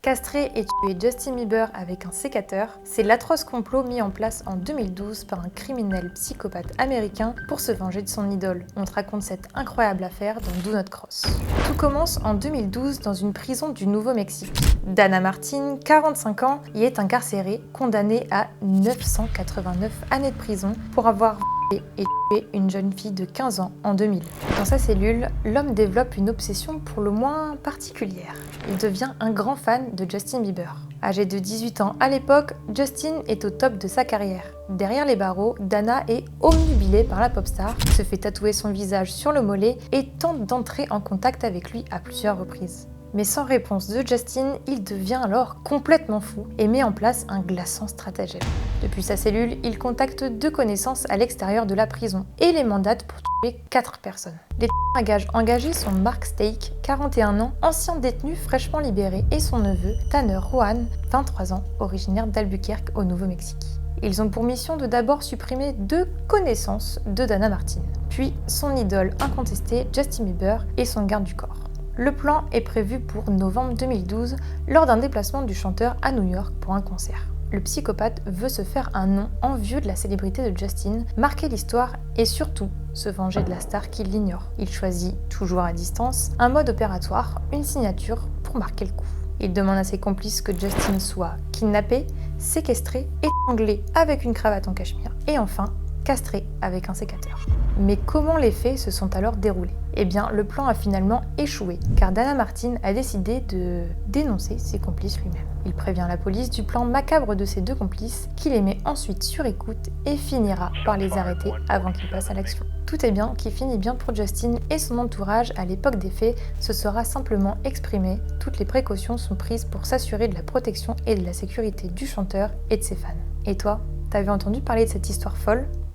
Castrer et tuer Justin Bieber avec un sécateur, c'est l'atroce complot mis en place en 2012 par un criminel psychopathe américain pour se venger de son idole. On te raconte cette incroyable affaire dans Do Not Cross. Tout commence en 2012 dans une prison du Nouveau-Mexique. Dana Martin, 45 ans, y est incarcérée, condamnée à 989 années de prison pour avoir et tué une jeune fille de 15 ans en 2000. Dans sa cellule, l'homme développe une obsession pour le moins particulière. Il devient un grand fan de Justin Bieber. Âgé de 18 ans à l'époque, Justin est au top de sa carrière. Derrière les barreaux, Dana est omnubilée par la pop star, se fait tatouer son visage sur le mollet et tente d'entrer en contact avec lui à plusieurs reprises. Mais sans réponse de Justin, il devient alors complètement fou et met en place un glaçant stratagème. Depuis sa cellule, il contacte deux connaissances à l'extérieur de la prison et les mandate pour tuer 4 personnes. Les à gages engagés sont Mark Stake, 41 ans, ancien détenu fraîchement libéré, et son neveu, Tanner Rowan, 23 ans, originaire d'Albuquerque au Nouveau-Mexique. Ils ont pour mission de d'abord supprimer 2 connaissances de Dana Martin, puis son idole incontestée Justin Bieber et son garde du corps. Le plan est prévu pour novembre 2012 lors d'un déplacement du chanteur à New York pour un concert. Le psychopathe veut se faire un nom envieux de la célébrité de Justin, marquer l'histoire et surtout se venger de la star qui l'ignore. Il choisit, toujours à distance, un mode opératoire, une signature pour marquer le coup. Il demande à ses complices que Justin soit kidnappé, séquestré, étranglé avec une cravate en cachemire et enfin castré avec un sécateur. Mais comment les faits se sont alors déroulés ? Eh bien, le plan a finalement échoué, car Dana Martin a décidé de dénoncer ses complices lui-même. Il prévient la police du plan macabre de ses 2 complices, qui les met ensuite sur écoute et finira par les arrêter avant qu'ils passent à l'action. Tout est bien qui finit bien pour Justin et son entourage. À l'époque des faits, se sera simplement exprimé. Toutes les précautions sont prises pour s'assurer de la protection et de la sécurité du chanteur et de ses fans. Et toi, t'avais entendu parler de cette histoire folle ?